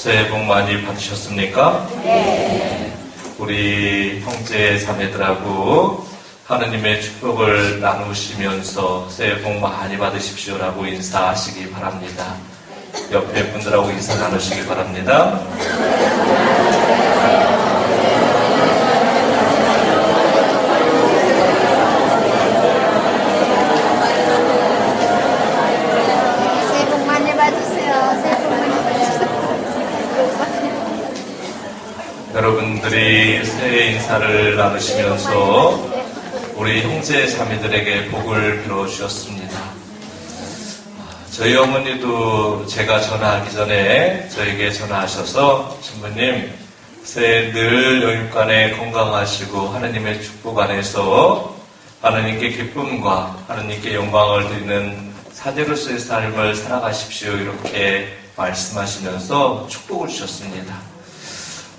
새해 복 많이 받으셨습니까? 네. 우리 형제 자매들하고 하느님의 축복을 나누시면서 새해 복 많이 받으십시오라고 인사하시기 바랍니다. 옆에 분들하고 인사 나누시기 바랍니다. 새해 복 많이 받으세요. 새해 복 많이 받으세요. 여러분들이 새해 인사를 나누시면서 우리 형제 자매들에게 복을 빌어주셨습니다. 저희 어머니도 제가 전화하기 전에 저에게 전화하셔서 신부님 새해 늘 영육간에 건강하시고 하느님의 축복 안에서 하느님께 기쁨과 하느님께 영광을 드리는 사제로서의 삶을 살아가십시오 이렇게 말씀하시면서 축복을 주셨습니다.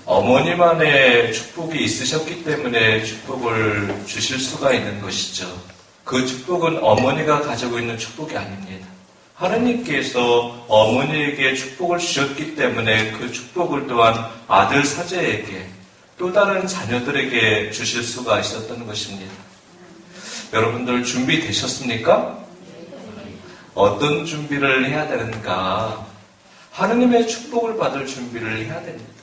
어머니만의 축복이 있으셨기 때문에 축복을 주실 수가 있는 것이죠. 그 축복은 어머니가 가지고 있는 축복이 아닙니다. 하느님께서 어머니에게 축복을 주셨기 때문에 그 축복을 또한 아들 사제에게 또 다른 자녀들에게 주실 수가 있었던 것입니다. 여러분들 준비되셨습니까? 어떤 준비를 해야 되는가? 하느님의 축복을 받을 준비를 해야 됩니다.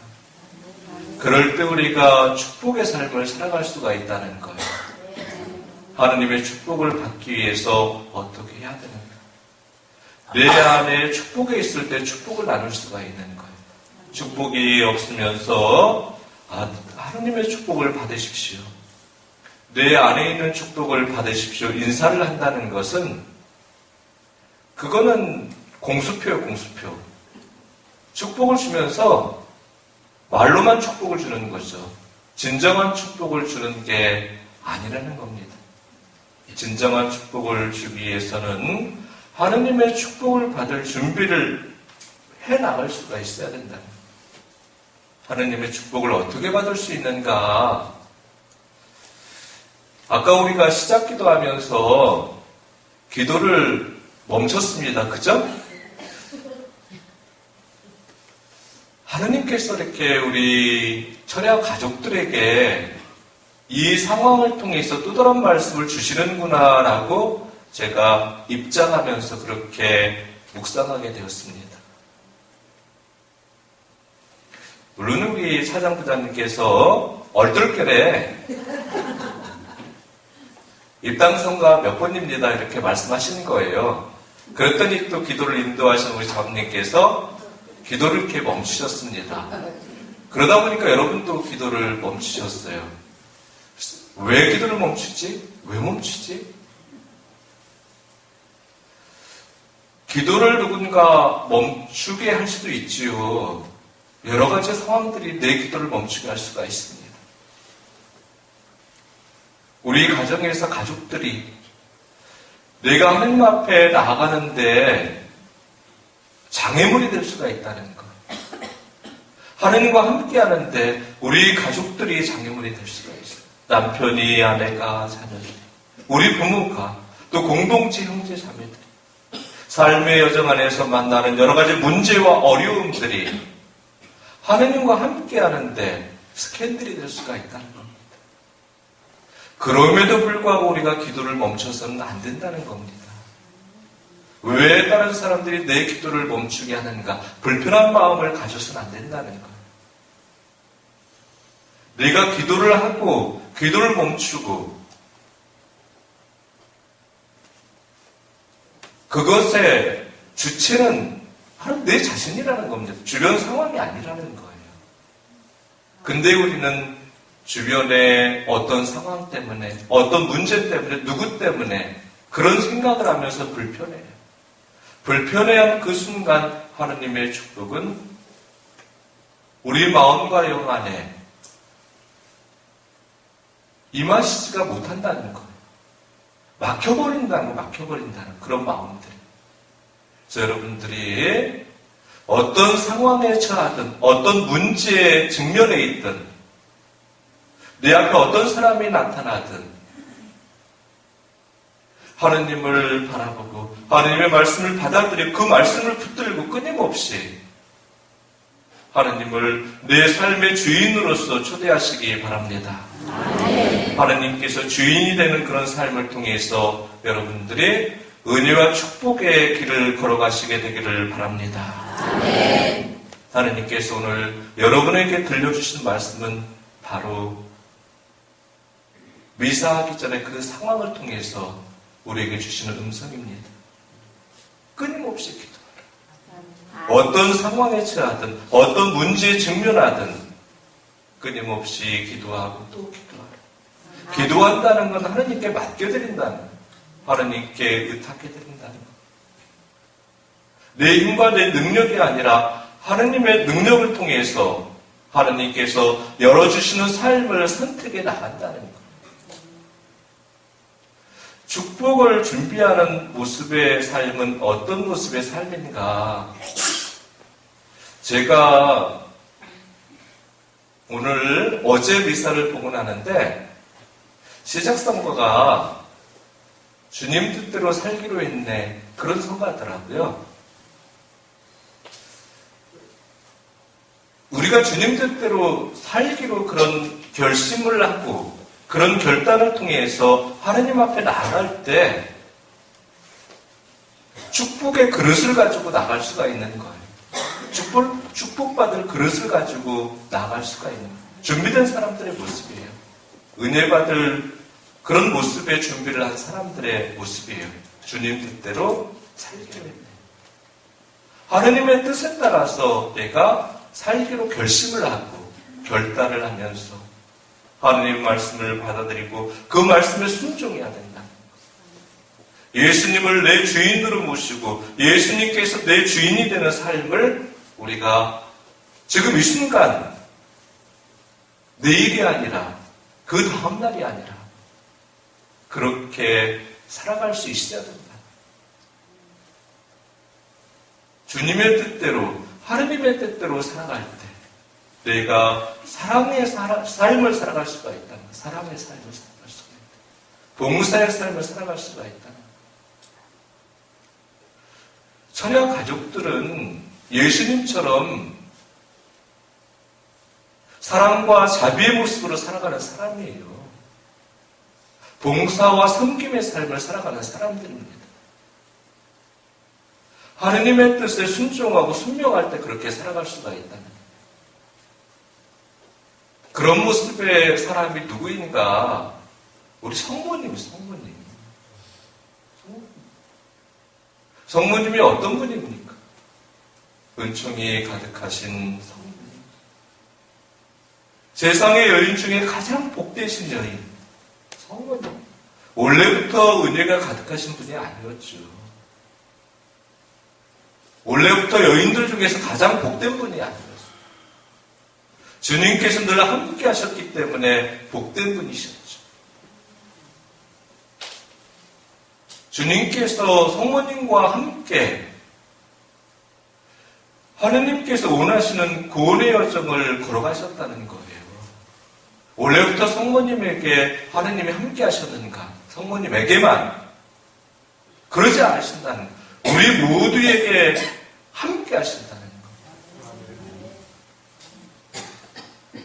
그럴 때 우리가 축복의 삶을 살아갈 수가 있다는 거예요. 하느님의 축복을 받기 위해서 어떻게 해야 되는가? 내 안에 축복이 있을 때 축복을 나눌 수가 있는 거예요. 축복이 없으면서 하느님의 축복을 받으십시오. 내 안에 있는 축복을 받으십시오. 인사를 한다는 것은 그거는 공수표예요, 공수표. 축복을 주면서 말로만 축복을 주는 거죠. 진정한 축복을 주는 게 아니라는 겁니다. 진정한 축복을 주기 위해서는 하느님의 축복을 받을 준비를 해나갈 수가 있어야 된다. 하느님의 축복을 어떻게 받을 수 있는가? 아까 우리가 시작 기도하면서 기도를 멈췄습니다. 그죠? 하느님께서 이렇게 우리 철야 가족들에게 이 상황을 통해서 또 다른 말씀을 주시는구나라고 제가 입장하면서 그렇게 묵상하게 되었습니다. 물론 우리 차장부장님께서 얼떨결에 입당선가 몇 번입니다 이렇게 말씀하시는 거예요. 그랬더니 또 기도를 인도하신 우리 장로님께서 기도를 이렇게 멈추셨습니다. 그러다 보니까 여러분도 기도를 멈추셨어요. 왜 기도를 멈추지? 왜 멈추지? 기도를 누군가 멈추게 할 수도 있지요. 여러 가지 상황들이 내 기도를 멈추게 할 수가 있습니다. 우리 가정에서 가족들이 내가 하나님 앞에 나아가는데 장애물이 될 수가 있다는 것. 하느님과 함께 하는데 우리 가족들이 장애물이 될 수가 있어요. 남편이, 아내가, 자녀들, 우리 부모가, 또 공동체 형제 자매들. 삶의 여정 안에서 만나는 여러 가지 문제와 어려움들이 하느님과 함께 하는데 스캔들이 될 수가 있다는 겁니다. 그럼에도 불구하고 우리가 기도를 멈춰서는 안 된다는 겁니다. 왜 다른 사람들이 내 기도를 멈추게 하는가? 불편한 마음을 가져서는 안 된다는 거예요. 내가 기도를 하고 기도를 멈추고 그것의 주체는 바로 내 자신이라는 겁니다. 주변 상황이 아니라는 거예요. 근데 우리는 주변의 어떤 상황 때문에, 어떤 문제 때문에, 누구 때문에 그런 생각을 하면서 불편해요. 불편해한 그 순간 하느님의 축복은 우리 마음과 영 안에 임하시지가 못한다는 거예요. 막혀버린다는 그런 마음들. 그래서 여러분들이 어떤 상황에 처하든 어떤 문제에 직면해 있든 내 앞에 어떤 사람이 나타나든 하느님을 바라보고 하느님의 말씀을 받아들이고 그 말씀을 붙들고 끊임없이 하나님을 내 삶의 주인으로서 초대하시기 바랍니다. 하나님께서 주인이 되는 그런 삶을 통해서 여러분들이 은혜와 축복의 길을 걸어가시게 되기를 바랍니다. 하나님께서 오늘 여러분에게 들려주신 말씀은 바로 미사하기 전에 그 상황을 통해서 우리에게 주시는 음성입니다. 끊임없이 기도하라. 어떤 상황에 처하든 어떤 문제에 직면하든 끊임없이 기도하고 또 기도하라. 기도한다는 건 하나님께 맡겨드린다는 것, 하나님께 의탁해드린다는 것. 내 힘과 내 능력이 아니라 하나님의 능력을 통해서 하나님께서 열어주시는 삶을 선택해 나간다는 것. 축복을 준비하는 모습의 삶은 어떤 모습의 삶인가? 제가 오늘 어제 미사를 보고 나는데 시작선거가 주님 뜻대로 살기로 했네, 그런 선거하더라고요. 우리가 주님 뜻대로 살기로 그런 결심을 하고 그런 결단을 통해서 하나님 앞에 나아갈 때 축복의 그릇을 가지고 나갈 수가 있는 거예요. 축복받을 그릇을 가지고 나갈 수가 있는 거예요. 준비된 사람들의 모습이에요. 은혜 받을 그런 모습의 준비를 한 사람들의 모습이에요. 주님 뜻대로 살기로 했네. 하나님의 뜻에 따라서 내가 살기로 결심을 하고 결단을 하면서 하나님의 말씀을 받아들이고 그 말씀에 순종해야 된다. 예수님을 내 주인으로 모시고 예수님께서 내 주인이 되는 삶을 우리가 지금 이 순간, 내일이 아니라 그 다음날이 아니라 그렇게 살아갈 수 있어야 된다. 주님의 뜻대로, 하나님의 뜻대로 살아갈 때 내가 사랑의 삶을 살아갈 수가 있다는 것. 사랑의 삶을 살아갈 수가 있다. 봉사의 삶을 살아갈 수가 있다는 것. 천야 가족들은 예수님처럼 사랑과 자비의 모습으로 살아가는 사람이에요. 봉사와 섬김의 삶을 살아가는 사람들입니다. 하느님의 뜻에 순종하고 순명할 때 그렇게 살아갈 수가 있다는 그런 모습의 사람이 누구인가? 우리 성모님. 성모님이 어떤 분입니까? 은총이 가득하신 성모님. 세상의 여인 중에 가장 복되신 여인, 성모님. 원래부터 은혜가 가득하신 분이 아니었죠. 원래부터 여인들 중에서 가장 복된 분이 아니었어요. 주님께서 늘 함께 하셨기 때문에 복된 분이셨죠. 주님께서 성모님과 함께 하느님께서 원하시는 구원의 여정을 걸어가셨다는 거예요. 원래부터 성모님에게 하느님이 함께 하셨는가? 성모님에게만 그러지 않으신다는 거예요. 우리 모두에게 함께 하신다는 거예요.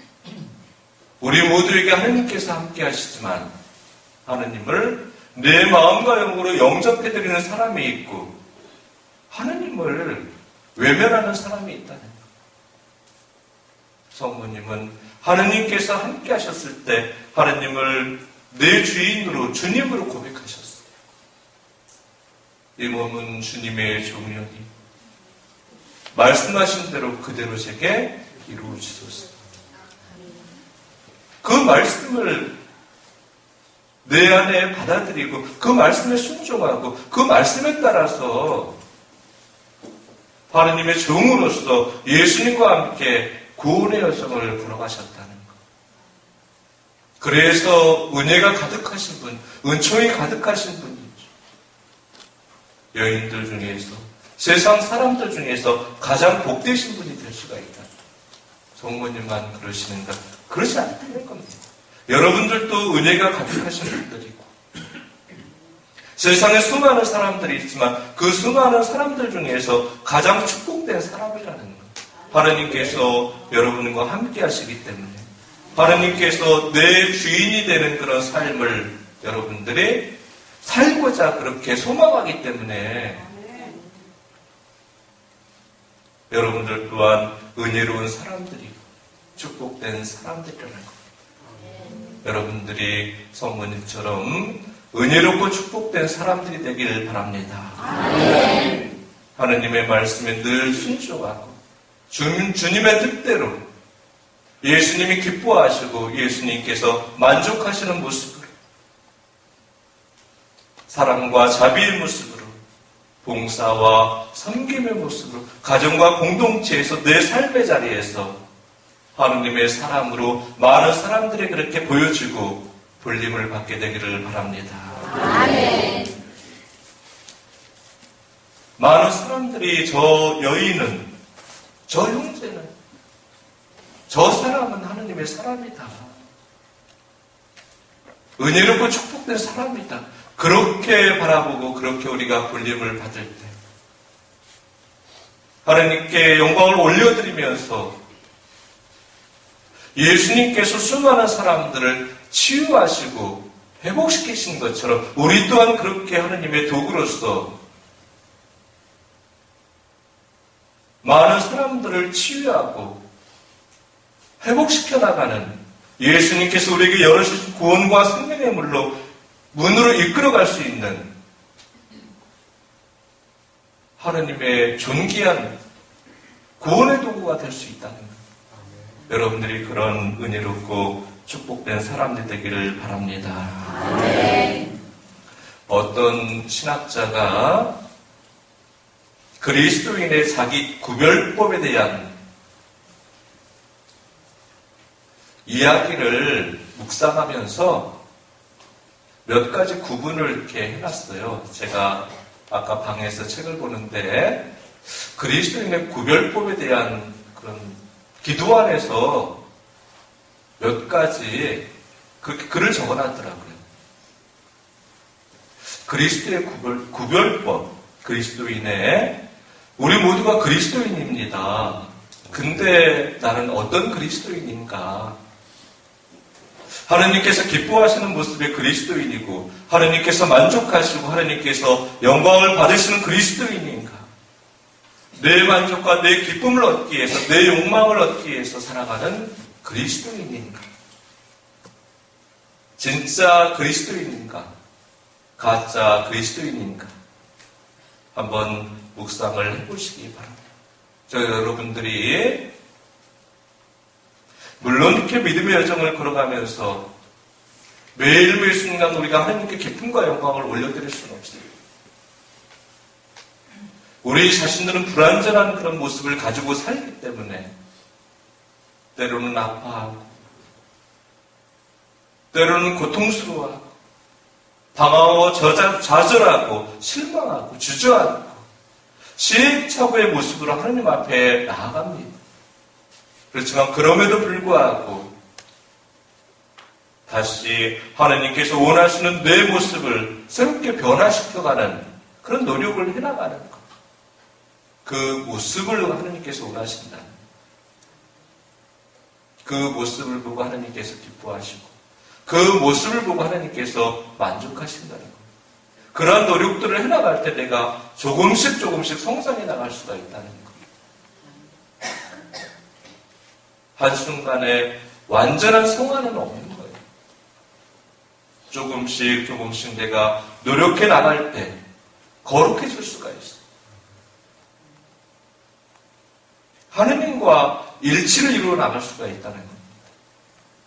우리 모두에게 하느님께서 함께 하시지만 하느님을 내 마음과 영으로 영접해드리는 사람이 있고 하느님을 외면하는 사람이 있다는 거예요. 성모님은 하느님께서 함께 하셨을 때 하느님을 내 주인으로 주님으로 고백하셨어요. 이 몸은 주님의 종려니 말씀하신 대로 그대로 제게 이루어지소서. 그 말씀을 내 안에 받아들이고 그 말씀에 순종하고 그 말씀에 따라서 하느님의 종으로서 예수님과 함께 구원의 여정을 걸어가셨다는 것. 그래서 은혜가 가득하신 분, 은총이 가득하신 분이죠. 여인들 중에서, 세상 사람들 중에서 가장 복되신 분이 될 수가 있다. 성모님만 그러시는가? 그렇지 않다는 겁니다. 여러분들도 은혜가 가득하신 분들이고 세상에 수많은 사람들이 있지만 그 수많은 사람들 중에서 가장 축복된 사람이라는 것. 하나님께서 여러분과 함께 하시기 때문에 하나님께서 내 주인이 되는 그런 삶을 여러분들이 살고자 그렇게 소망하기 때문에 여러분들 또한 은혜로운 사람들이고 축복된 사람들이라는 것. 여러분들이 성모님처럼 은혜롭고 축복된 사람들이 되길 바랍니다. 하나님의 말씀에 늘 순종하고 주님의 뜻대로 예수님이 기뻐하시고 예수님께서 만족하시는 모습으로 사랑과 자비의 모습으로 봉사와 섬김의 모습으로 가정과 공동체에서 내 삶의 자리에서 하느님의 사랑으로 많은 사람들이 그렇게 보여지고 불림을 받게 되기를 바랍니다. 아멘. 많은 사람들이 저 여인은, 저 형제는, 저 사람은 하느님의 사람이다. 은혜롭고 축복된 사람이다. 그렇게 바라보고 그렇게 우리가 불림을 받을 때 하나님께 영광을 올려드리면서 예수님께서 수많은 사람들을 치유하시고 회복시키신 것처럼 우리 또한 그렇게 하나님의 도구로서 많은 사람들을 치유하고 회복시켜 나가는 예수님께서 우리에게 열어주신 구원과 생명의 문으로 이끌어갈 수 있는 하나님의 존귀한 구원의 도구가 될 수 있다는 것. 여러분들이 그런 은혜롭고 축복된 사람들 되기를 바랍니다. 어떤 신학자가 그리스도인의 자기 구별법에 대한 이야기를 묵상하면서 몇 가지 구분을 이렇게 해놨어요. 제가 아까 방에서 책을 보는데 그리스도인의 구별법에 대한 그런 기도 안에서 몇 가지 그렇게 글을 적어놨더라고요. 그리스도의 구별법, 그리스도인의 우리 모두가 그리스도인입니다. 근데 나는 어떤 그리스도인인가? 하나님께서 기뻐하시는 모습의 그리스도인이고 하나님께서 만족하시고 하나님께서 영광을 받으시는 그리스도인인가? 내 만족과 내 기쁨을 얻기 위해서 내 욕망을 얻기 위해서 살아가는 그리스도인인가? 진짜 그리스도인인가? 가짜 그리스도인인가? 한번 묵상을 해보시기 바랍니다. 저 여러분들이 물론 이렇게 믿음의 여정을 걸어가면서 매일매일 순간 우리가 하나님께 기쁨과 영광을 올려드릴 수는 없어요. 우리 자신들은 불완전한 그런 모습을 가지고 살기 때문에 때로는 아파하고 때로는 고통스러워하고 방황하고 좌절하고 실망하고 주저앉고 시행착오의 모습으로 하나님 앞에 나아갑니다. 그렇지만 그럼에도 불구하고 다시 하나님께서 원하시는 내 모습을 새롭게 변화시켜가는 그런 노력을 해나가는 것. 그 모습을 하나님께서 원하신다는 것. 그 모습을 보고 하나님께서 기뻐하시고 그 모습을 보고 하나님께서 만족하신다는 것. 그러한 노력들을 해나갈 때 내가 조금씩 성장해 나갈 수가 있다는 것. 한순간에 완전한 성화는 없는 거예요. 조금씩 내가 노력해 나갈 때 거룩해질 수가 있어요. 하느님과 일치를 이루어 나갈 수가 있다는 겁니다.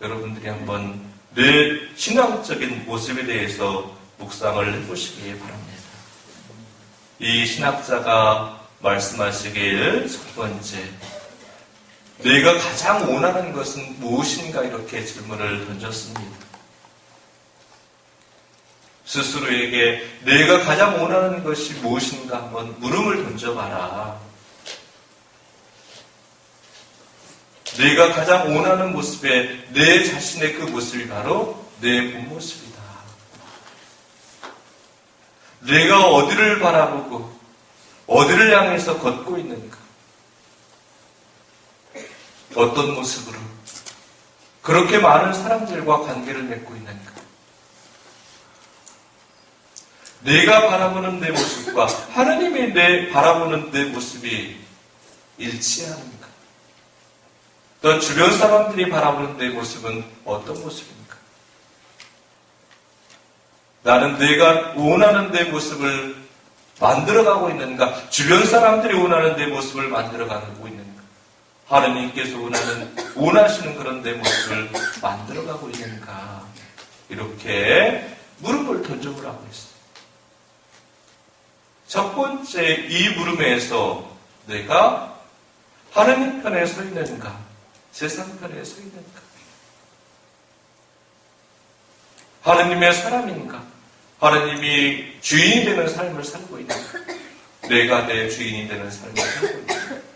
여러분들이 한번 내 신앙적인 모습에 대해서 묵상을 해보시기 바랍니다. 이 신학자가 말씀하시길 첫 번째, 내가 가장 원하는 것은 무엇인가 이렇게 질문을 던졌습니다. 스스로에게 내가 가장 원하는 것이 무엇인가 한번 물음을 던져봐라. 내가 가장 원하는 모습에 내 자신의 그 모습이 바로 내 본 모습이다. 내가 어디를 바라보고 어디를 향해서 걷고 있는가? 어떤 모습으로 그렇게 많은 사람들과 관계를 맺고 있는가? 내가 바라보는 내 모습과 하느님이 내 바라보는 내 모습이 일치하는가? 또 주변 사람들이 바라보는 내 모습은 어떤 모습입니까? 나는 내가 원하는 내 모습을 만들어가고 있는가? 주변 사람들이 원하는 내 모습을 만들어가고 있는가? 하느님께서 원하시는 그런 내 모습을 만들어가고 있는가? 이렇게 물음을 던져보라고 했어요. 첫 번째 이 물음에서 내가 하느님 편에 서 있는가? 세상 편에 서 있는가? 하느님의 사람인가? 하느님이 주인이 되는 삶을 살고 있는가? 내가 내 주인이 되는 삶을 살고 있는가?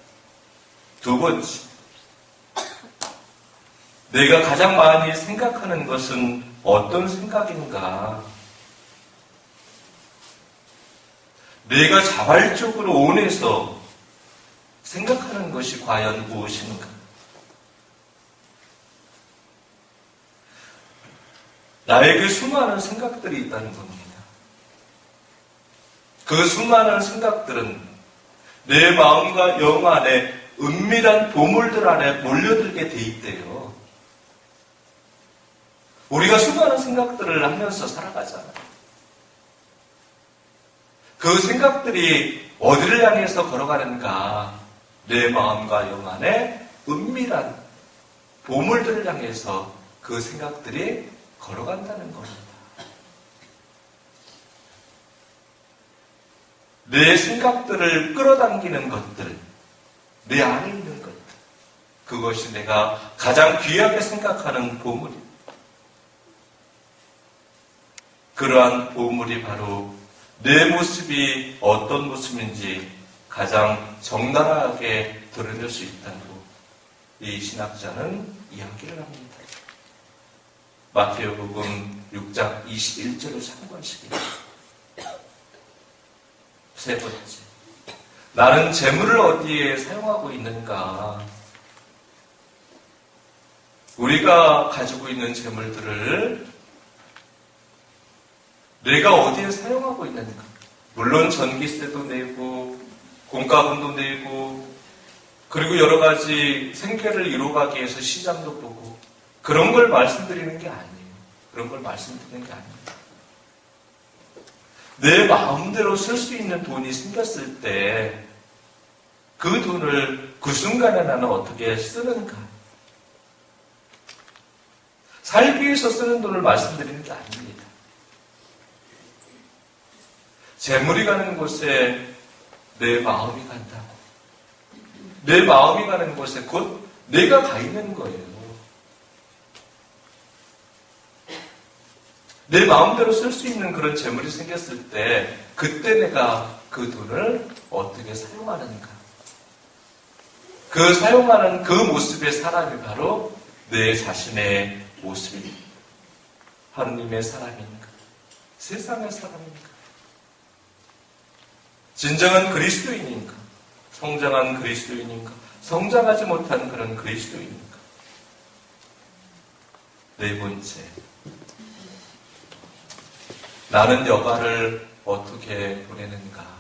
두 번째, 내가 가장 많이 생각하는 것은 어떤 생각인가? 내가 자발적으로 원해서 생각하는 것이 과연 무엇인가? 나에게 수많은 생각들이 있다는 겁니다. 그 수많은 생각들은 내 마음과 영 안에 은밀한 보물들 안에 몰려들게 돼 있대요. 우리가 수많은 생각들을 하면서 살아가잖아요. 그 생각들이 어디를 향해서 걸어가는가? 내 마음과 영 안에 은밀한 보물들을 향해서 그 생각들이 걸어간다는 겁니다. 내 생각들을 끌어당기는 것들, 내 안에 있는 것들, 그것이 내가 가장 귀하게 생각하는 보물입니다. 그러한 보물이 바로 내 모습이 어떤 모습인지 가장 적나라하게 드러낼 수 있다고 이 신학자는 이야기를 합니다. 마태복음 6장 21절을 참고하시기. 세 번째, 나는 재물을 어디에 사용하고 있는가? 우리가 가지고 있는 재물들을 내가 어디에 사용하고 있는가? 물론 전기세도 내고 공과금도 내고 그리고 여러 가지 생계를 이루어가기 위해서 시장도 보고 그런 걸 말씀드리는 게 아니에요. 그런 걸 말씀드리는 게 아닙니다. 내 마음대로 쓸 수 있는 돈이 생겼을 때 그 돈을 그 순간에 나는 어떻게 쓰는가? 살기 위해서 쓰는 돈을 말씀드리는 게 아닙니다. 재물이 가는 곳에 내 마음이 간다고. 내 마음이 가는 곳에 곧 내가 가 있는 거예요. 내 마음대로 쓸 수 있는 그런 재물이 생겼을 때 그때 내가 그 돈을 어떻게 사용하는가. 그 사용하는 그 모습의 사람이 바로 내 자신의 모습입니다. 하느님의 사람인가? 세상의 사람인가? 진정한 그리스도인인가? 성장한 그리스도인인가? 성장하지 못한 그런 그리스도인인가? 네 번째, 나는 여가를 어떻게 보내는가?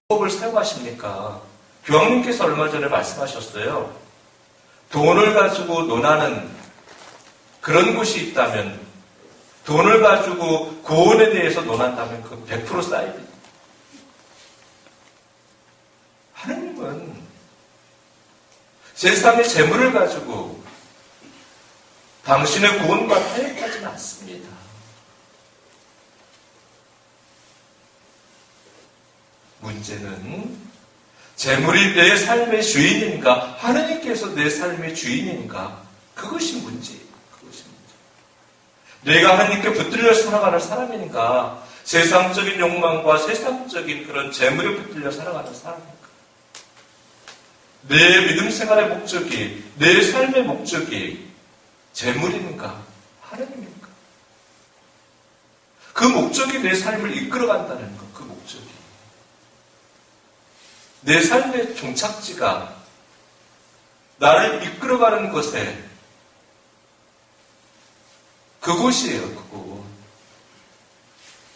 법을 사용하십니까? 교황님께서 얼마 전에 말씀하셨어요. 돈을 가지고 논하는 그런 곳이 있다면, 돈을 가지고 구원에 대해서 논한다면 그 100% 사이비. 하느님은 세상의 재물을 가지고 당신의 구원과 타협하지는 않습니다. 문제는 재물이 내 삶의 주인인가, 하느님께서 내 삶의 주인인가, 그것이 문제예요. 그것이 문제. 내가 하느님께 붙들려 살아가는 사람인가, 세상적인 욕망과 세상적인 그런 재물에 붙들려 살아가는 사람인가. 내 믿음 생활의 목적이, 내 삶의 목적이 재물인가, 하느님인가. 그 목적이 내 삶을 이끌어간다는 것, 그 목적이. 내 삶의 종착지가 나를 이끌어가는 것에 그곳이에요, 그곳.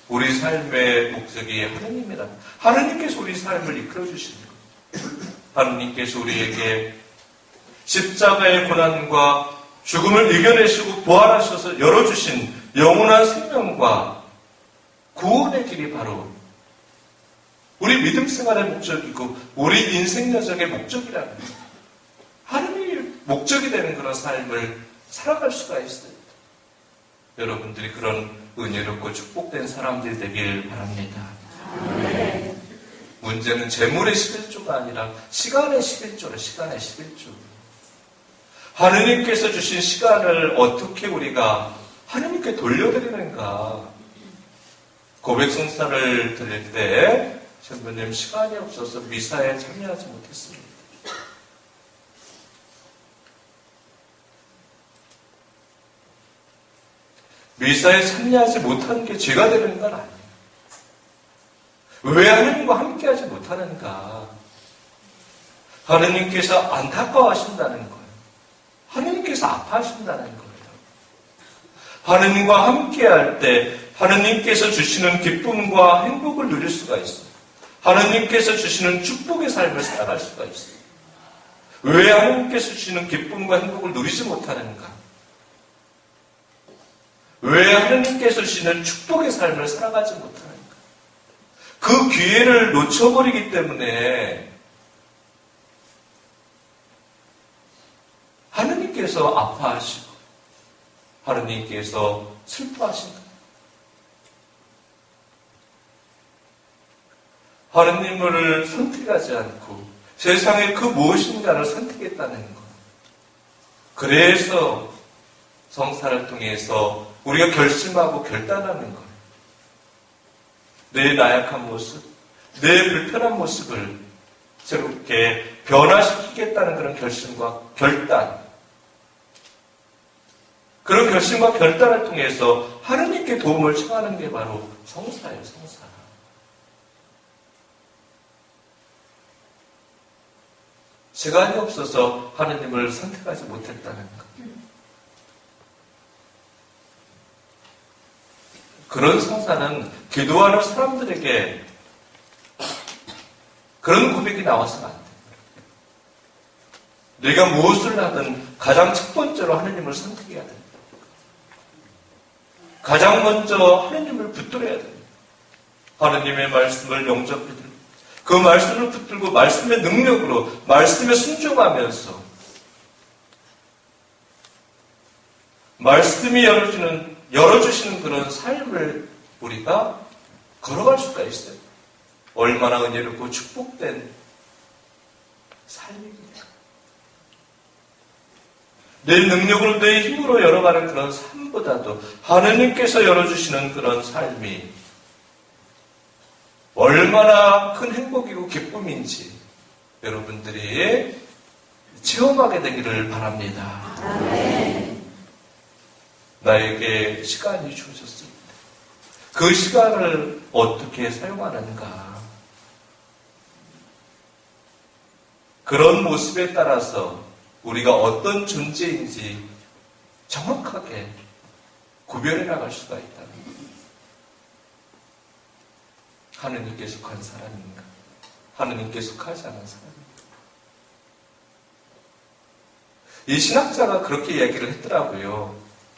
우리 삶의 목적이 하느님이라. 하느님께서 우리 삶을 이끌어주시는 거예요. 하느님께서 우리에게 십자가의 고난과 죽음을 이겨내시고 부활하셔서 열어주신 영원한 생명과 구원의 길이 바로 우리 믿음 생활의 목적이고 우리 인생 여정의 목적이라는 거예요. 하느님이 목적이 되는 그런 삶을 살아갈 수가 있어요. 여러분들이 그런 은혜롭고 축복된 사람들이 되길 바랍니다. 문제는 재물의 11조가 아니라 시간의 11조라, 시간의 11조. 하느님께서 주신 시간을 어떻게 우리가 하느님께 돌려드리는가. 고백성사를 드릴 때 신부님 시간이 없어서 미사에 참여하지 못했습니다. 미사에 참여하지 못하는 게 죄가 되는 건 아니에요. 왜 하느님과 함께하지 못하는가? 하느님께서 안타까워하신다는 거예요. 하느님께서 아파하신다는 거예요. 하느님과 함께할 때 하느님께서 주시는 기쁨과 행복을 누릴 수가 있어요. 하느님께서 주시는 축복의 삶을 살아갈 수가 있어요. 왜 하느님께서 주시는 기쁨과 행복을 누리지 못하는가? 왜 하느님께서 주시는 축복의 삶을 살아가지 못하는가? 그 기회를 놓쳐버리기 때문에 하느님께서 아파하시고 하느님께서 슬퍼하신다. 하느님을 선택하지 않고 세상의 그 무엇인가를 선택했다는 것. 그래서 성사를 통해서 우리가 결심하고 결단하는 것. 내 나약한 모습, 내 불편한 모습을 새롭게 변화시키겠다는 그런 결심과 결단. 그런 결심과 결단을 통해서 하느님께 도움을 청하는 게 바로 성사예요, 성사. 시간이 없어서 하느님을 선택하지 못했다는 것. 그런 성사는 기도하는 사람들에게 그런 고백이 나와서는 안 돼요. 내가 무엇을 하든 가장 첫 번째로 하느님을 선택해야 됩니다. 가장 먼저 하느님을 붙들어야 됩니다. 하느님의 말씀을 영접해드리고 그 말씀을 붙들고 말씀의 능력으로 말씀에 순종하면서 말씀이 열어주시는 그런 삶을 우리가 걸어갈 수가 있어요. 얼마나 은혜롭고 축복된 삶입니다. 내 능력으로 내 힘으로 열어가는 그런 삶보다도 하느님께서 열어주시는 그런 삶이 얼마나 큰 행복이고 기쁨인지 여러분들이 체험하게 되기를 바랍니다. 아멘. 나에게 시간이 주어졌습니다. 그 시간을 어떻게 사용하는가? 그런 모습에 따라서 우리가 어떤 존재인지 정확하게 구별해 나갈 수가 있다는 거예요. 하느님께 속한 사람인가? 하느님께 속하지 않은 사람인가? 이 신학자가 그렇게 얘기를 했더라고요.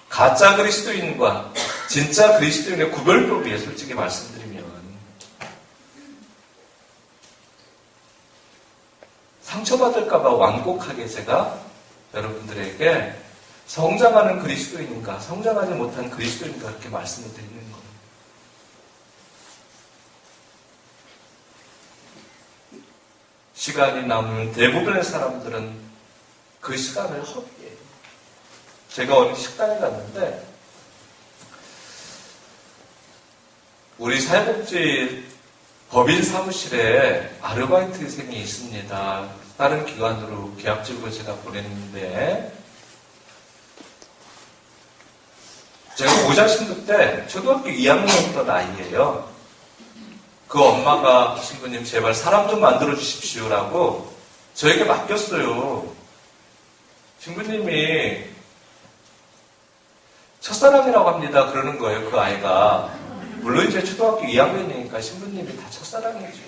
가짜 그리스도인과 진짜 그리스도인의 구별법이에요. 솔직히 말씀드리면. 상처받을까봐 완곡하게 제가 여러분들에게 성장하는 그리스도인인가 성장하지 못한 그리스도인가 그렇게 말씀을 드리는 거예요. 시간이 남은 대부분의 사람들은 그 시간을 허비해요. 제가 어느 식당에 갔는데 우리 사회복지 법인 사무실에 아르바이트생이 있습니다. 다른 기관으로 계약직으로 제가 보냈는데 제가 모자 신고 때 초등학교 2학년이던 아이예요. 그 엄마가 신부님 제발 사람 좀 만들어 주십시오라고 저에게 맡겼어요. 신부님이 첫사랑이라고 합니다. 그러는 거예요. 그 아이가. 물론 이제 초등학교 2학년이니까 신부님이 다 첫사랑이죠.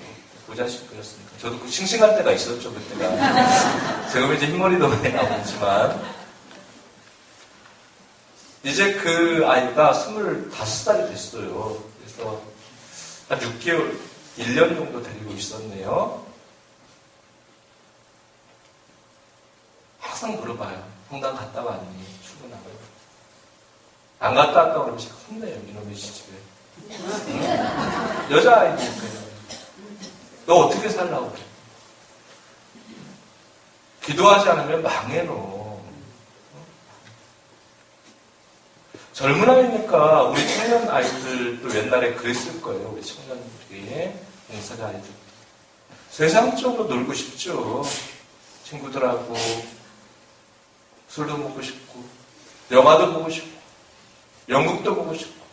보자 신부였으니까. 저도 그 싱싱할 때가 있었죠. 그때가. 지금 이제 흰머리도 많이 나오지만 이제 그 아이가 25살이 됐어요. 그래서 한 6개월, 1년 정도 데리고 있었네요. 항상 물어봐요. 성당 갔다 왔니? 출근하고. 안 갔다 왔다 그러면 제가 혼내요. 이놈의 시집에. 응? 여자아이니까요. 너 어떻게 살라고 그래? 기도하지 않으면 망해, 너. 젊은 아이니까 우리 청년 아이들도 옛날에 그랬을 거예요. 우리 청년들이, 봉사자 아이들. 세상적으로 놀고 싶죠. 친구들하고 술도 먹고 싶고, 영화도 보고 싶고, 연극도 보고 싶고,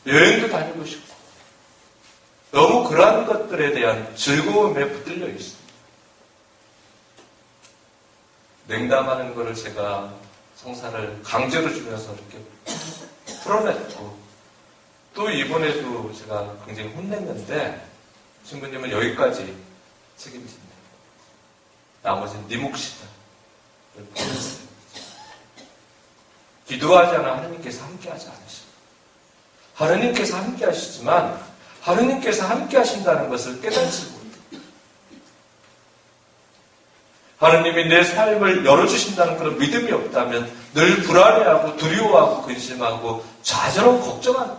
여행도 다니고 싶고, 너무 그러한 것들에 대한 즐거움에 붙들려 있어요. 냉담하는 거를 제가 성사를 강제로 주면서 이렇게 풀어냈고, 또 이번에도 제가 굉장히 혼냈는데, 신부님은 여기까지 책임집니다. 나머지는 네 몫이다. 보냈어요. 기도하지 않아 하느님께서 함께하지 않으시고, 하느님께서 함께하시지만 하느님께서 함께하신다는 것을 깨닫지 못해요. 하느님이 내 삶을 열어주신다는 그런 믿음이 없다면 늘 불안해하고 두려워하고 근심하고 좌절하고 걱정하는,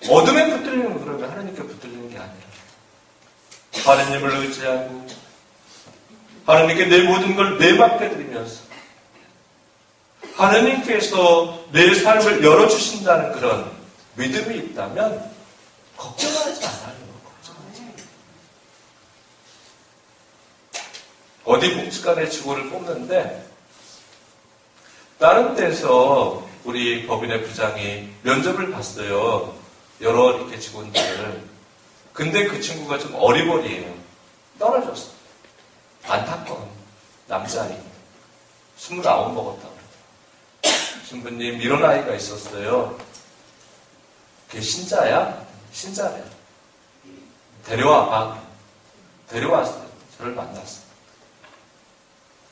어둠에 붙들리는, 그러면 하느님께 붙들리는 게 아니라 하느님을 의지하고 하느님께 내 모든 걸 내맡겨드리면서 하느님께서 내 삶을 열어주신다는 그런 믿음이 있다면 걱정하지 않아요. 걱정하지 않아요. 어디 복지관에 직원을 뽑는데 다른 데서 우리 법인의 부장이 면접을 봤어요. 여러 이렇게 직원들을. 근데 그 친구가 좀 어리버리해요. 떨어졌어. 안타까운 남자아이. 29 먹었다고. 신부님, 이런 아이가 있었어요. 걔 신자야? 신자래. 데려와봐. 데려왔어요. 저를 만났어.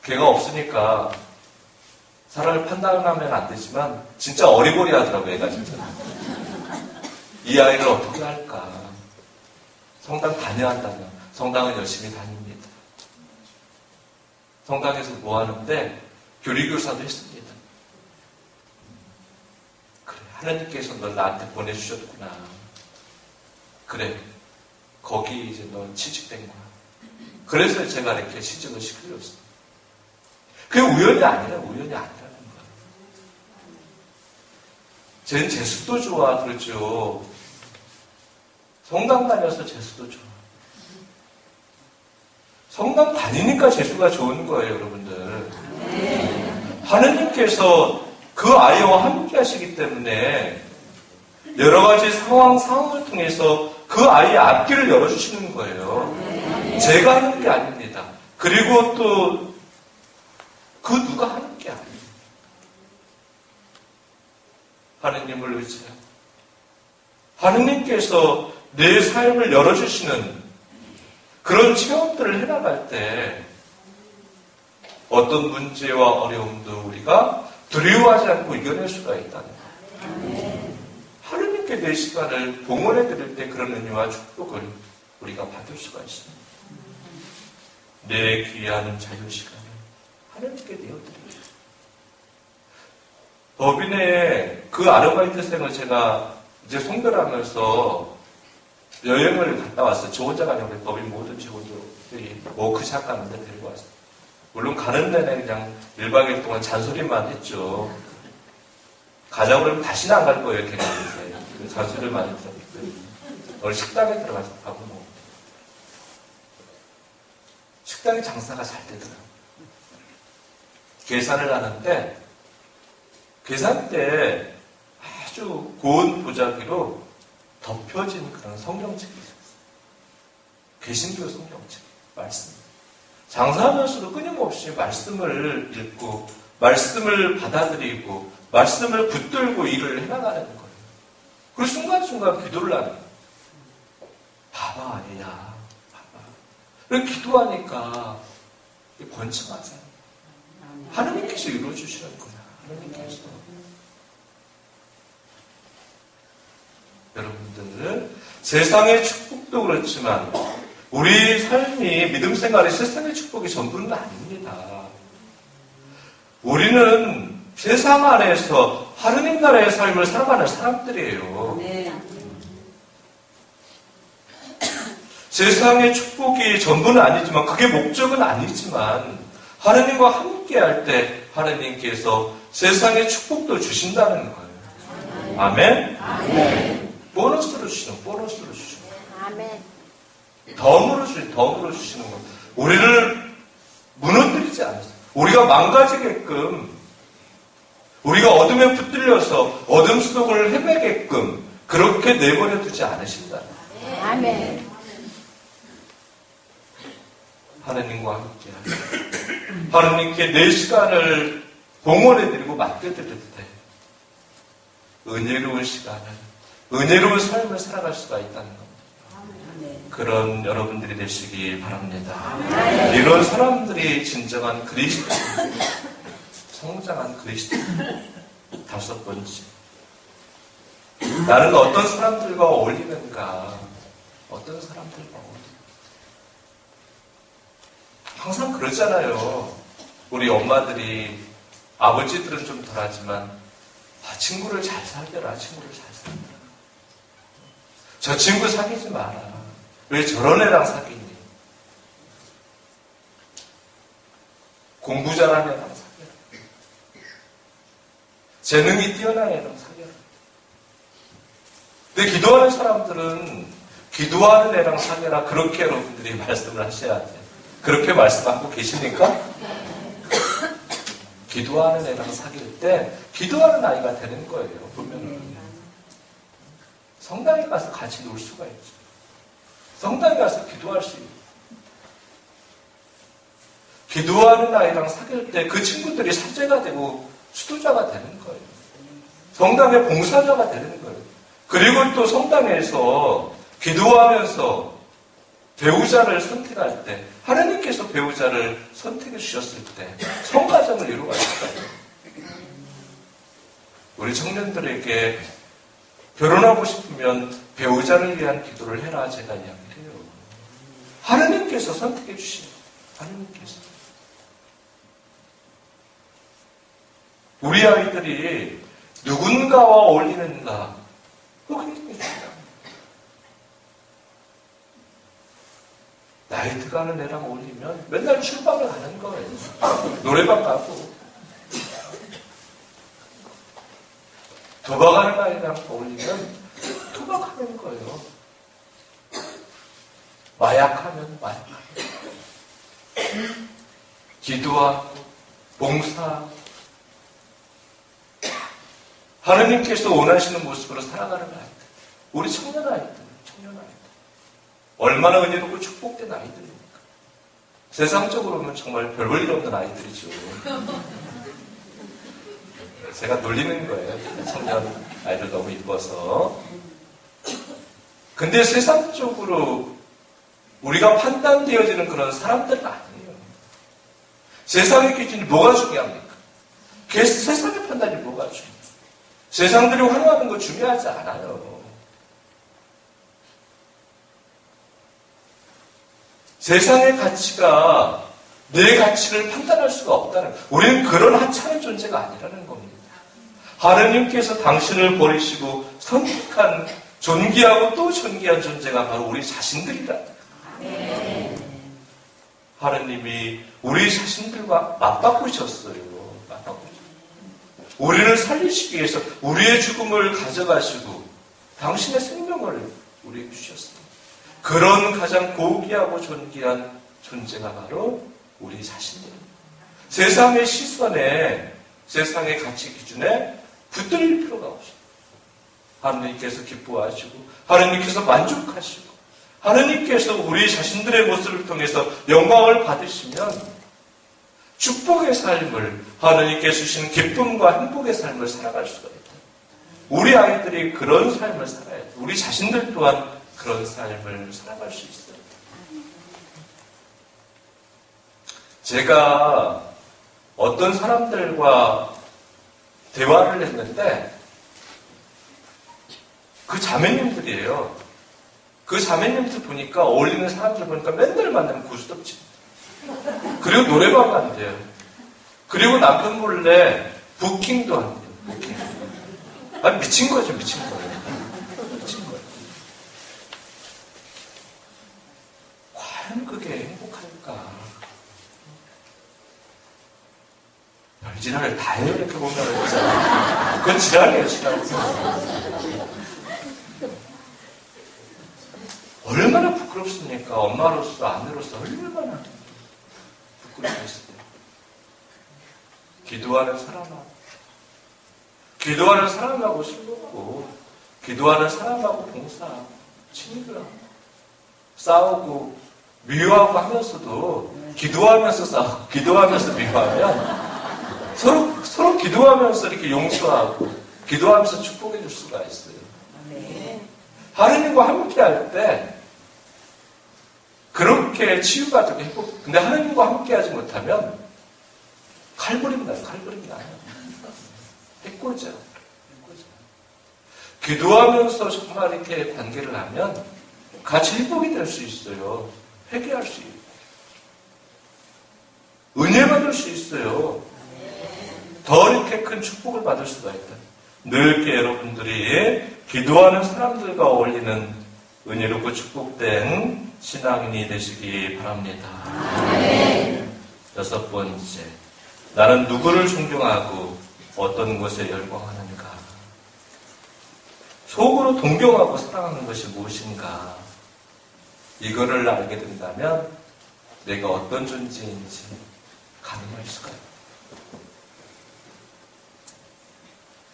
걔가 없으니까 사람을 판단하면 안 되지만 진짜 어리버리 하더라고, 얘가 진짜. 이 아이를 어떻게 할까? 성당 다녀야 한다면 성당은 열심히 다닙니다. 성당에서 뭐 하는데? 교리교사도 했습니다. 그래, 하나님께서 널 나한테 보내주셨구나. 그래, 거기 이제 너 취직된 거야. 그래서 제가 이렇게 취직을 시켜줬어. 그게 우연이 아니라는 거야. 쟤는 재수도 좋아, 그렇죠. 성당 다녀서 재수도 좋아. 성당 다니니까 재수가 좋은 거예요, 여러분들. 하느님께서 그 아이와 함께 하시기 때문에 여러 가지 상황을 통해서 그 아이의 앞길을 열어주시는 거예요. 제가 하는 게 아닙니다. 그리고 또 그 누가 하는 게 아니에요. 하느님을 의지하고 하느님께서 내 삶을 열어주시는 그런 체험들을 해나갈 때 어떤 문제와 어려움도 우리가 두려워하지 않고 이겨낼 수가 있다는 거예요. 하느님께 내 시간을 봉헌해 드릴 때 그런 은혜와 축복을 우리가 받을 수가 있습니다. 내 귀한 자유시간을 하느님께 내어드립니다. 법인의 그 아르바이트생을 제가 이제 송별하면서 여행을 갔다 왔어요. 저 혼자가 아니라 우리 법인 모든 직원들이 워크샵 가는데 데리고 왔어요. 물론 가는 내내 그냥 1박 2일 동안 잔소리만 했죠. 가자고 그러면 다시는 안 갈 거예요, 걔네한테. 잔소리를 많이 들었기 때문에. 오늘 식당에 들어가서 밥을 먹고. 식당의 장사가 잘 되더라고요. 계산을 하는데, 계산 때 아주 고운 보자기로 덮여진 그런 성경책이 있었어요. 개신교 성경책, 말씀. 장사하면서도 끊임없이 말씀을 읽고, 말씀을 받아들이고, 말씀을 붙들고 일을 해나가는 거예요. 그리고 순간순간 기도를 하는 거예요. 봐봐, 얘야. 봐봐. 그리고 기도하니까 번창하잖아요. 하나님께서 이루어주시는 거야. 하나님께서. 여러분들, 세상의 축복도 그렇지만 우리 삶이 믿음 생활의 세상의 축복이 전부는 아닙니다. 우리는 세상 안에서 하느님 나라의 삶을 살아가는 사람들이에요. 세상의 축복이 전부는 아니지만 그게 목적은 아니지만 하느님과 함께 할 때 하느님께서 세상의 축복도 주신다는 거예요. 아멘? 아멘. 보너스로 주시는 아멘. 덤으로 주시는 거예요. 우리를 무너뜨리지 않으세요. 우리가 망가지게끔, 우리가 어둠에 붙들려서 어둠 속을 헤매게끔 그렇게 내버려 두지 않으신다. 아멘. 하나님과 함께 하세요. 하나님께 내 시간을 봉헌해드리고 맡겨드릴 때 은혜로운 시간을, 은혜로운 삶을 살아갈 수가 있다는 겁니다. 그런 여러분들이 되시기 바랍니다. 이런 사람들이 진정한 그리스도, 성장한 그리스도. 다섯 번째, 나는 어떤 사람들과 어울리는가? 어떤 사람들과 어울리는가? 항상 그러잖아요. 우리 엄마들이, 아버지들은 좀 덜하지만 친구를 잘 살려라, 친구를 잘 살려라. 저 친구 사귀지 마라. 왜 저런 애랑 사귀니? 공부 잘하는 애랑 사귀라. 재능이 뛰어난 애랑 사귀라. 근데 기도하는 사람들은 기도하는 애랑 사귀라. 그렇게 여러분들이 말씀을 하셔야 돼요. 그렇게 말씀하고 계십니까? 기도하는 애랑 사귈 때 기도하는 아이가 되는 거예요. 보면은 성당에 가서 같이 놀 수가 있죠. 성당에 가서 기도할 수 있고, 기도하는 아이랑 사귈 때 그 친구들이 사제가 되고 수도자가 되는 거예요. 성당의 봉사자가 되는 거예요. 그리고 또 성당에서 기도하면서 배우자를 선택할 때, 하나님께서 배우자를 선택해 주셨을 때 성가정을 이루어가실 거예요. 우리 청년들에게 결혼하고 싶으면 배우자를 위한 기도를 해라, 제가 이야기를 해요. 하나님께서 선택해 주신 거예요. 하나님께서. 우리 아이들이 누군가와 어울리는가, 그거 굉장히 중요합니다. 나이 들어가는 애랑 어울리면 맨날 출방을 가는 거예요. 노래방 가고. 도박하는 아이랑 어울리면 도박하는 거예요. 마약하면 마약하는 거예요. 기도하고 봉사하고 하나님께서 원하시는 모습으로 살아가는 아이들, 우리 청년 아이들. 얼마나 은혜롭고 축복된 아이들입니까? 세상적으로는 정말 별 볼 일 없는 아이들이죠. 제가 놀리는 거예요. 청년 아이들 너무 이뻐서. 근데 세상적으로 우리가 판단되어지는 그런 사람들은 아니에요. 세상의 기준이 뭐가 중요합니까? 세상의 판단이 뭐가 중요해요? 세상들이 환호하는 거 중요하지 않아요. 세상의 가치가 내 가치를 판단할 수가 없다는 거예요. 우리는 그런 하찮은 존재가 아니라는 겁니다. 하나님께서 당신을 버리시고 선택한 존귀하고 또 존귀한 존재가 바로 우리 자신들이다. 하나님이 우리 자신들과 맞바꾸셨어요. 우리를 살리시기 위해서 우리의 죽음을 가져가시고 당신의 생명을 우리에게 주셨습니다. 그런 가장 고귀하고 존귀한 존재가 바로 우리 자신입니다. 세상의 시선에, 세상의 가치 기준에 붙들릴 필요가 없어요. 하나님께서 기뻐하시고, 하나님께서 만족하시고, 하느님께서 우리 자신들의 모습을 통해서 영광을 받으시면 축복의 삶을, 하느님께 주신 기쁨과 행복의 삶을 살아갈 수가 있다. 우리 아이들이 그런 삶을 살아야 돼. 우리 자신들 또한 그런 삶을 살아갈 수 있어요. 제가 어떤 사람들과 대화를 했는데 그 자매님들이에요. 그 자매님들 보니까 어울리는 사람들 보니까 맨날 만나면 고스톱치. 그리고 노래방 간대요. 그리고 남편 몰래 부킹도 한대요. 부킹. 아니 미친 거죠, 미친 거예요. 미친 거예요. 과연 그게 행복할까? 별지랄을 다 해요, 이렇게 보면. 그건 지랄이에요, 지랄. 얼마나 부끄럽습니까? 엄마로서, 아내로서 얼마나 부끄럽겠어요. 기도하는 사람하고 술 먹고, 기도하는 사람하고 봉사하고, 친구를 하고, 싸우고, 미워하고 하면서도, 기도하면서 싸우고, 기도하면서 미워하면, 서로 기도하면서 이렇게 용서하고, 기도하면서 축복해 줄 수가 있어요. 하느님과 함께 할 때, 그렇게 치유가 되고 행복. 근데 하느님과 함께 하지 못하면, 칼부림 나요. 해코죠. 기도하면서 정말 이렇게 관계를 하면, 같이 행복이 될 수 있어요. 회개할 수 있고. 은혜 받을 수 있어요. 더 이렇게 큰 축복을 받을 수가 있다. 늘 여러분들이 기도하는 사람들과 어울리는 은혜롭고 축복된 신앙인이 되시기 바랍니다. 여섯 번째, 나는 누구를 존경하고 어떤 것에 열광하는가? 속으로 동경하고 사랑하는 것이 무엇인가? 이거를 알게 된다면 내가 어떤 존재인지 가늠할 수가 있다.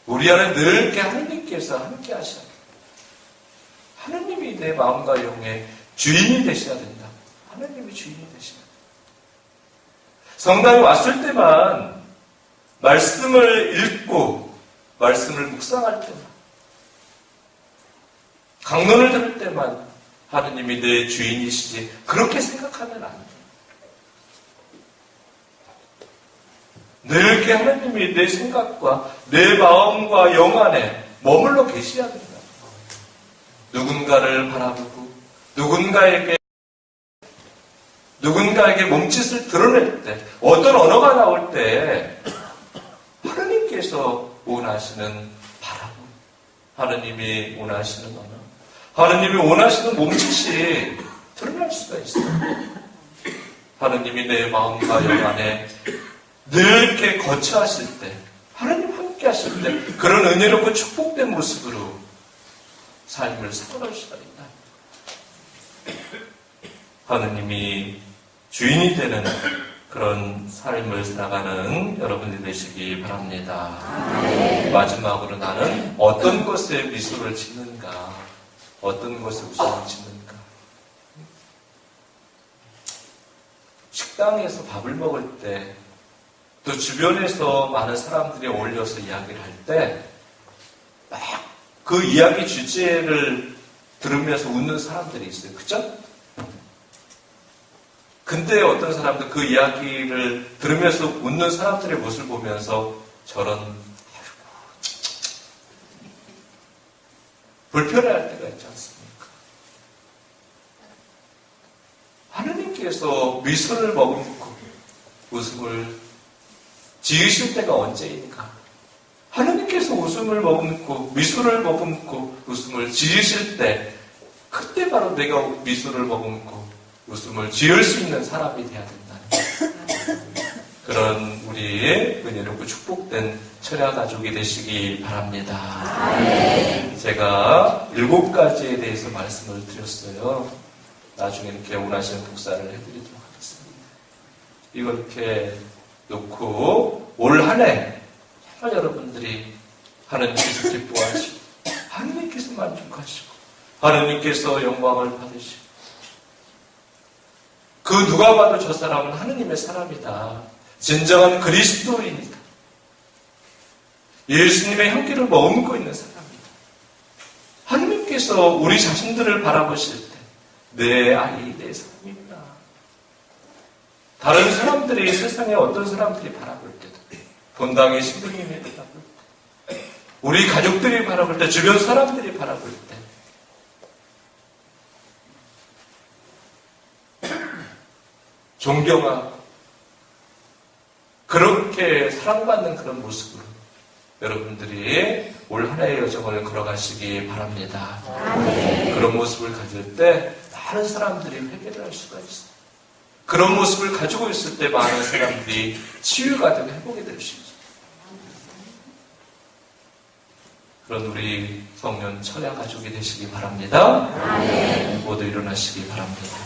우리 안에 늘 이렇게 하느님께서 함께 하셔야 된다. 하느님이 내 마음과 영의 주인이 되셔야 된다. 하느님이 주인이 되셔야 된다. 성당에 왔을 때만 말씀을 읽고 말씀을 묵상할 때만 강론을 들을 때만 하느님이 내 주인이시지 그렇게 생각하면 안 돼. 늘 이렇게 하나님이 내 생각과 내 마음과 영 안에 머물러 계셔야 된다. 누군가를 바라보고 누군가에게 몸짓을 드러낼 때 어떤 언어가 나올 때 하느님께서 원하시는 바라봄, 하느님이 원하시는 언어, 하느님이 원하시는 몸짓이 드러날 수가 있어요. 하느님이 내 마음과 영 안에 늘 이렇게 거처하실 때, 하나님 함께 하실 때, 그런 은혜롭고 축복된 모습으로 삶을 살아갈 수가 있다. 하느님이 주인이 되는 그런 삶을 살아가는 여러분들이 되시기 바랍니다. 마지막으로 나는 어떤 것에 미소를 짓는가, 어떤 것에 웃음을 짓는가. 식당에서 밥을 먹을 때, 또 주변에서 많은 사람들이 어울려서 이야기를 할 때, 막 그 이야기 주제를 들으면서 웃는 사람들이 있어요. 그죠? 근데 어떤 사람들 그 이야기를 들으면서 웃는 사람들의 모습을 보면서 저런, 불편해할 때가 있지 않습니까? 하느님께서 미소를 머금고 웃음을 지으실 때가 언제인가? 하느님께서 웃음을 머금고 미소를 머금고 웃음을 지으실 때 그때 바로 내가 미소를 머금고 웃음을 지을 수 있는 사람이 돼야 된다는 그런 우리의 은혜롭고 축복된 철야 가족이 되시기 바랍니다. 제가 7가지에 대해서 말씀을 드렸어요. 나중에 이렇게 원하시는 복사를 해드리도록 하겠습니다. 이걸 이렇게 놓고 올 한 해 정말 여러분들이 하느님께서 기뻐하시고 하느님께서 만족하시고 하느님께서 영광을 받으시고 그 누가 봐도 저 사람은 하느님의 사람이다. 진정한 그리스도인이다. 예수님의 향기를 머금고 있는 사람이다. 하느님께서 우리 자신들을 바라보실 때 내 아이, 내 사람이구나. 다른 사람들이 세상에 어떤 사람들이 바라볼 때도 본당의 신부님이 바라볼 때 우리 가족들이 바라볼 때 주변 사람들이 바라볼 때 존경하고 그렇게 사랑받는 그런 모습으로 여러분들이 올 한 해의 여정을 걸어가시기 바랍니다. 그런 모습을 가질 때 많은 사람들이 회개를 할 수가 있어요. 그런 모습을 가지고 있을 때 많은 사람들이 치유가 되고 회복이 될 수 있어요. 그런 우리 성년 처야 가족이 되시기 바랍니다. 모두 일어나시기 바랍니다.